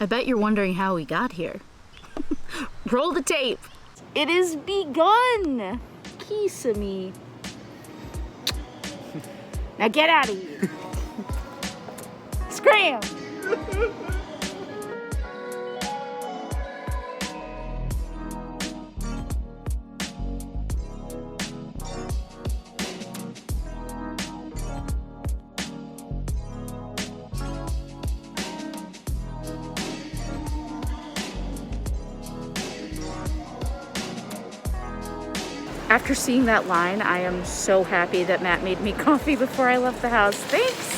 I bet you're wondering how we got here. Roll the tape. It is begun. Kiss-a-me. Now get out of here. Scram. After seeing that line, I am so happy that Matt made me coffee before I left the house. Thanks!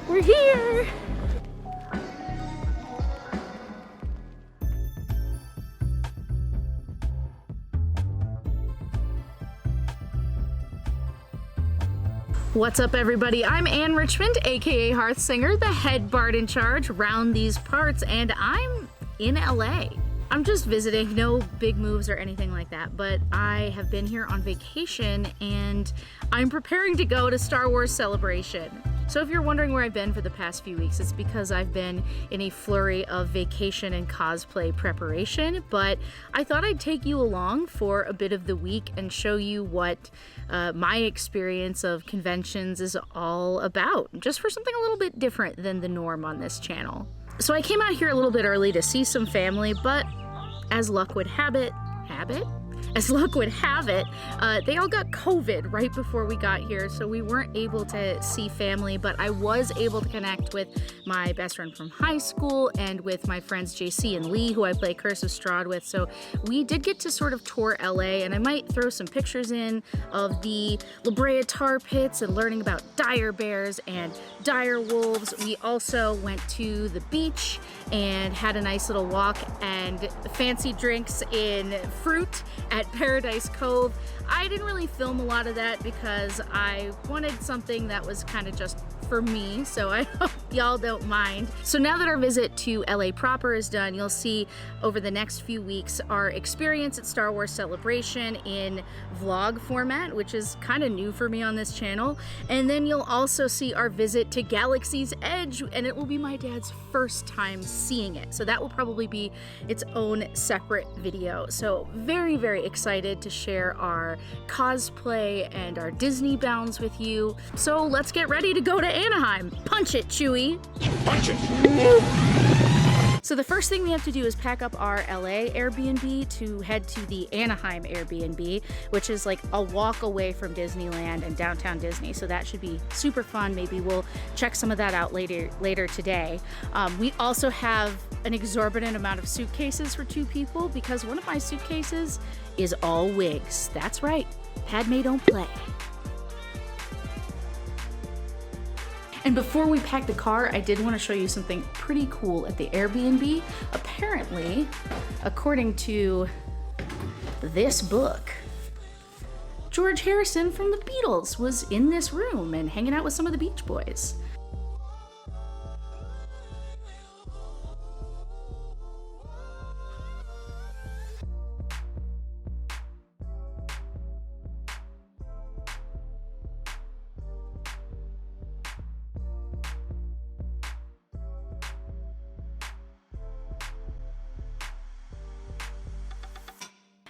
We're here! What's up, everybody? I'm Ann Richmond, aka Hearth Singer, the head bard in charge round these parts, and I'm in LA. I'm just visiting, no big moves or anything like that, but I have been here on vacation and I'm preparing to go to Star Wars Celebration. So if you're wondering where I've been for the past few weeks, it's because I've been in a flurry of vacation and cosplay preparation, but I thought I'd take you along for a bit of the week and show you what my experience of conventions is all about, just for something a little bit different than the norm on this channel. So I came out here a little bit early to see some family, but as luck would have it, they all got COVID right before we got here, so we weren't able to see family, but I was able to connect with my best friend from high school and with my friends JC and Lee, who I play Curse of Strahd with, so we did get to sort of tour LA, and I might throw some pictures in of the La Brea tar pits and learning about dire bears and dire wolves. We also went to the beach and had a nice little walk and fancy drinks in fruit at Paradise Cove. I didn't really film a lot of that because I wanted something that was kind of just for me, so I hope y'all don't mind. So now that our visit to LA proper is done, you'll see over the next few weeks our experience at Star Wars Celebration in vlog format, which is kind of new for me on this channel. And then you'll also see our visit to Galaxy's Edge, and it will be my dad's first time seeing it. So that will probably be its own separate video. So very, very excited to share our cosplay and our Disney bounds with you. So let's get ready to go to Anaheim. Punch it, Chewie. Punch it. So the first thing we have to do is pack up our LA Airbnb to head to the Anaheim Airbnb, which is like a walk away from Disneyland and downtown Disney. So that should be super fun. Maybe we'll check some of that out later today. We also have an exorbitant amount of suitcases for 2 people because one of my suitcases is all wigs. That's right, Padme don't play. And before we pack the car, I did want to show you something pretty cool at the Airbnb. Apparently, according to this book, George Harrison from the Beatles was in this room and hanging out with some of the Beach Boys.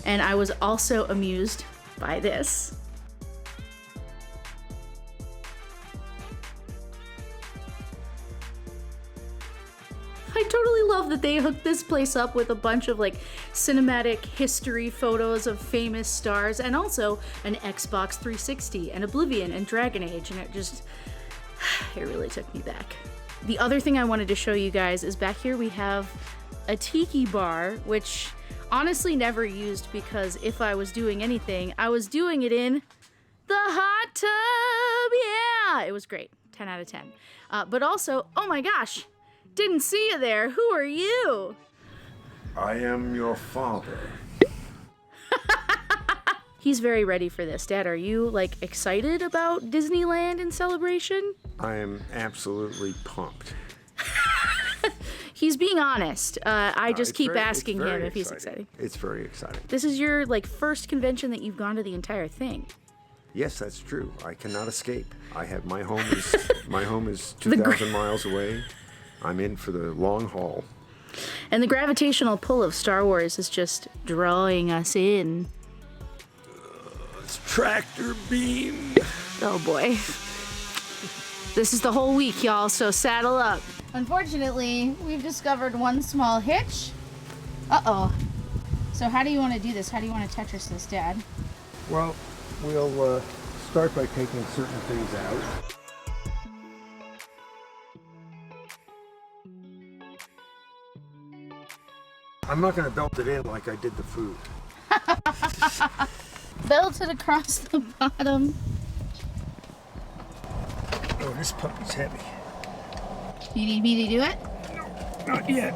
And I was also amused by this. I totally love that they hooked this place up with a bunch of like cinematic history photos of famous stars and also an Xbox 360 and Oblivion and Dragon Age, and it really took me back. The other thing I wanted to show you guys is back here we have a Tiki Bar, which honestly never used because if I was doing anything, I was doing it in the hot tub. Yeah, it was great. 10 out of 10. But also, oh my gosh, didn't see you there. Who are you? I am your father. He's very ready for this. Dad, are you like excited about Disneyland and Celebration? I am absolutely pumped. He's being honest. I just keep asking him if he's excited. It's very exciting. This is your like first convention that you've gone to the entire thing. Yes, that's true. I cannot escape. I have my home is 2,000 miles away. I'm in for the long haul. And the gravitational pull of Star Wars is just drawing us in. It's tractor beam. Oh boy. This is the whole week, y'all, so saddle up. Unfortunately, we've discovered one small hitch. Uh-oh. So how do you want to do this? How do you want to Tetris this, Dad? Well, we'll start by taking certain things out. I'm not going to belt it in like I did the food. Belt it across the bottom. Oh, this puppy's heavy. You need me to do it? No, not yet.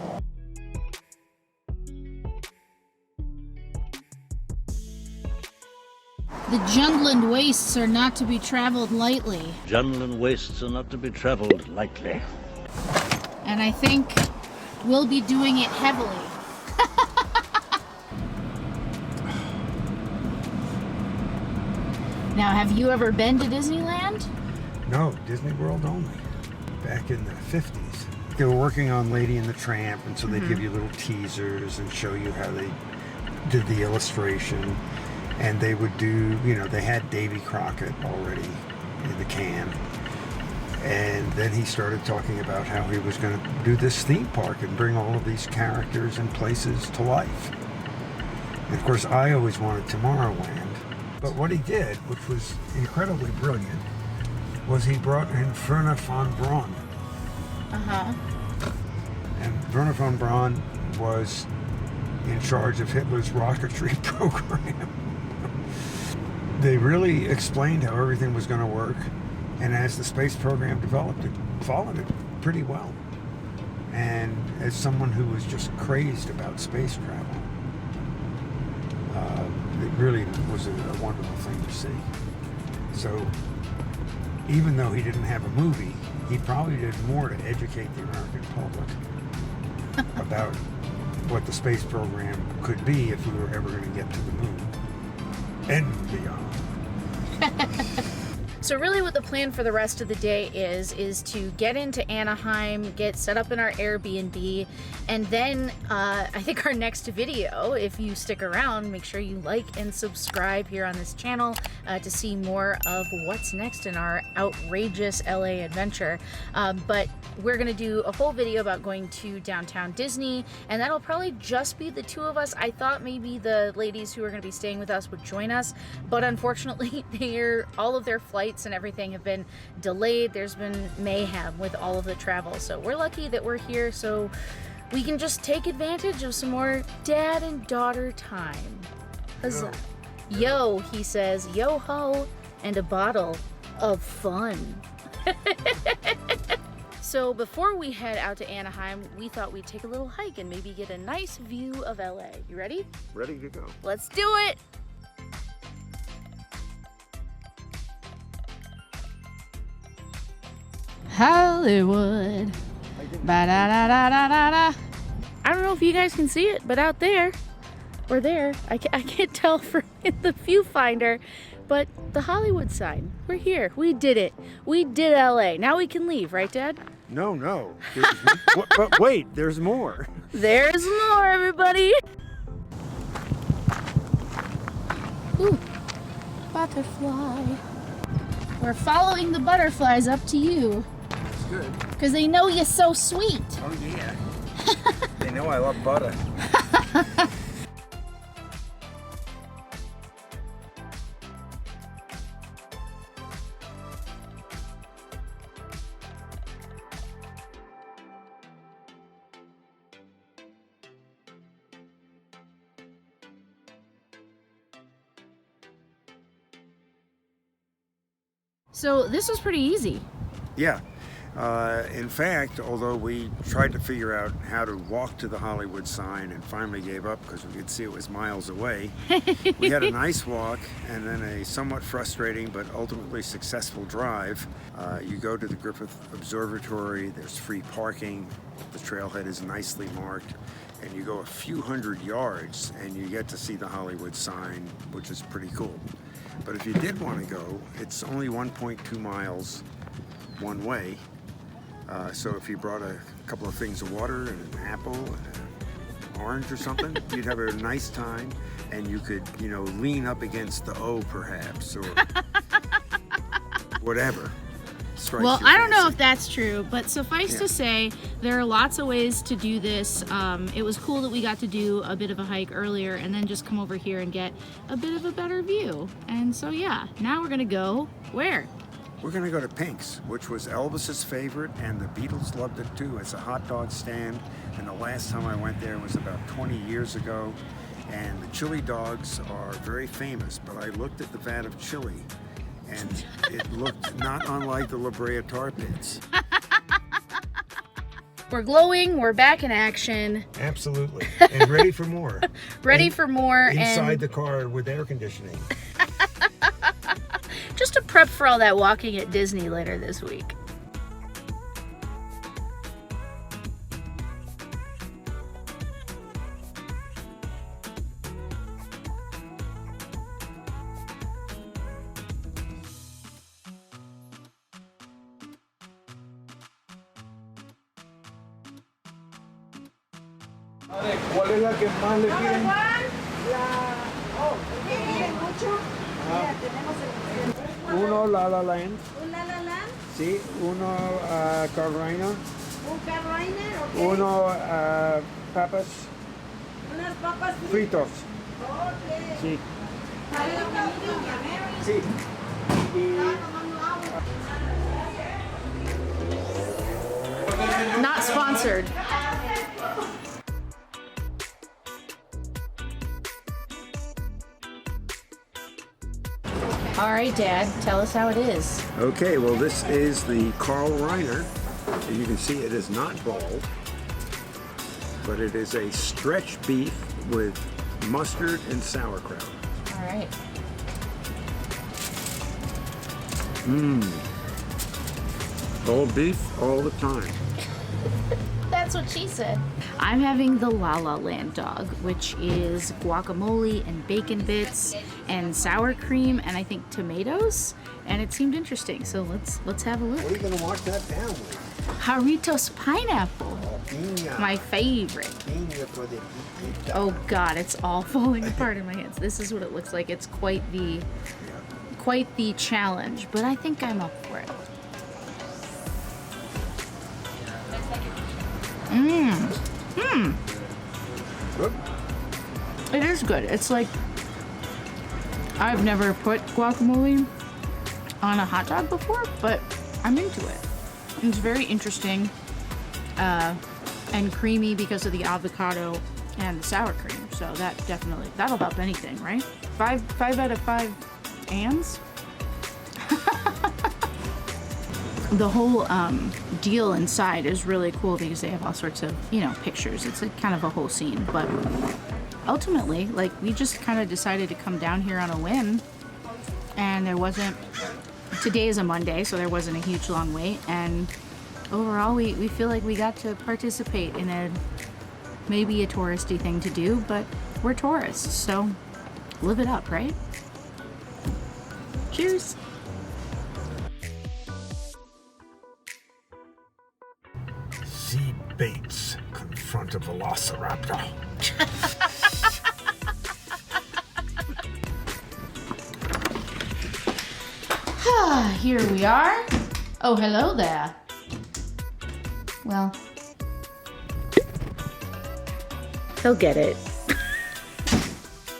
The Jundland wastes are not to be traveled lightly. Jundland wastes are not to be traveled lightly. And I think we'll be doing it heavily. Now, have you ever been to Disneyland? No, Disney World only. Back in the 50s. They were working on Lady and the Tramp, and so they'd give you little teasers and show you how they did the illustration. And they would do, you know, they had Davy Crockett already in the can. And then he started talking about how he was going to do this theme park and bring all of these characters and places to life. And of course, I always wanted Tomorrowland. But what he did, which was incredibly brilliant, was he brought in Wernher von Braun. Uh-huh. And Wernher von Braun was in charge of Hitler's rocketry program. They really explained how everything was going to work, and as the space program developed, it followed it pretty well. And as someone who was just crazed about space travel, it really was a wonderful thing to see. So even though he didn't have a movie, he probably did more to educate the American public about what the space program could be if we were ever going to get to the moon and beyond. So really what the plan for the rest of the day is to get into Anaheim, get set up in our Airbnb, and then I think our next video, if you stick around, make sure you like and subscribe here on this channel to see more of what's next in our outrageous LA adventure. But we're gonna do a whole video about going to downtown Disney, and that'll probably just be the two of us. I thought maybe the ladies who are gonna be staying with us would join us, but unfortunately all of their flights and everything have been delayed. There's been mayhem with all of the travel, so we're lucky that we're here so we can just take advantage of some more dad and daughter time. Huzzah. Yo, he says, yo ho, and a bottle of fun. So before we head out to Anaheim, we thought we'd take a little hike and maybe get a nice view of LA. You ready? Ready to go. Let's do it! Hollywood. Ba-da-da-da-da-da-da. I don't know if you guys can see it, but out there, or there, I can't tell from the viewfinder, but the Hollywood sign. We're here. We did it. We did LA. Now we can leave, right, Dad? No. But wait, there's more. There's more, everybody. Ooh, butterfly. We're following the butterflies up to you. That's good. Because they know you're so sweet. Oh, yeah. They know I love butter. So this was pretty easy. Yeah. In fact, although we tried to figure out how to walk to the Hollywood sign and finally gave up because we could see it was miles away, we had a nice walk and then a somewhat frustrating but ultimately successful drive. You go to the Griffith Observatory, there's free parking, the trailhead is nicely marked, and you go a few hundred yards and you get to see the Hollywood sign, which is pretty cool. But if you did want to go, it's only 1.2 miles one way. So if you brought a couple of things of water and an apple and an orange or something, you'd have a nice time, and you could, you know, lean up against the O perhaps, or whatever. Well, I don't know if that's true, but suffice to say, there are lots of ways to do this. It was cool that we got to do a bit of a hike earlier and then just come over here and get a bit of a better view. And so yeah, now we're gonna go where? We're going to go to Pink's, which was Elvis's favorite, and the Beatles loved it too. It's a hot dog stand, and the last time I went there was about 20 years ago, and the chili dogs are very famous, but I looked at the vat of chili, and it looked not unlike the La Brea tar pits. We're glowing, we're back in action. Absolutely, and ready for more. Ready for more. Inside the car with air conditioning. Just to prep for all that walking at Disney later this week. ¿Cuál es la que más le quieren? Uno La La Land. ¿Un La La Land? Sí, uno Carolina. ¿Un Carolina? Ok. Uno papas ¿Unas papas fritos. Ok. Sí. ¿Para la comidilla? Sí. Not sponsored. All right, Dad, tell us how it is. Okay, well, this is the Carl Reiner. As you can see, it is not bald, but it is a stretch beef with mustard and sauerkraut. All right. All beef all the time. That's what she said. I'm having the La La Land dog, which is guacamole and bacon bits and sour cream and I think tomatoes. And it seemed interesting, so let's have a look. What are you going to wash that down with? Jarritos pineapple, Piña. my favorite. Piña for the piquita. Oh God, it's all falling apart in my hands. This is what it looks like. It's quite the challenge, but I think I'm up for it. Good. It is good. It's like, I've never put guacamole on a hot dog before, but I'm into it. It's very interesting and creamy because of the avocado and the sour cream. So that'll help anything, right? Five out of 5 ands. The whole deal inside is really cool because they have all sorts of, pictures. It's a kind of a whole scene, but ultimately, like, we just kind of decided to come down here on a whim, and today is a Monday, so there wasn't a huge long wait, and overall we feel like we got to participate in maybe a touristy thing to do, but we're tourists, so live it up, right? Cheers. See Bates confront a velociraptor. Here we are. Oh, hello there. Well, he'll get it.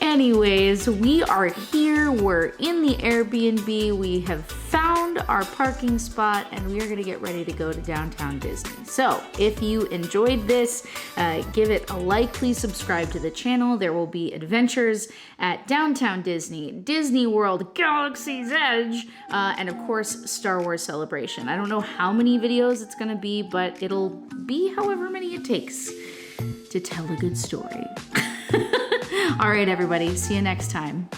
Anyways, we are here. We're in the Airbnb. We have found our parking spot and we are going to get ready to go to downtown Disney. So if you enjoyed this, give it a like. Please subscribe to the channel. There will be adventures at downtown Disney, Disney World, Galaxy's Edge, and of course, Star Wars Celebration. I don't know how many videos it's going to be, but it'll be however many it takes to tell a good story. All right, everybody. See you next time.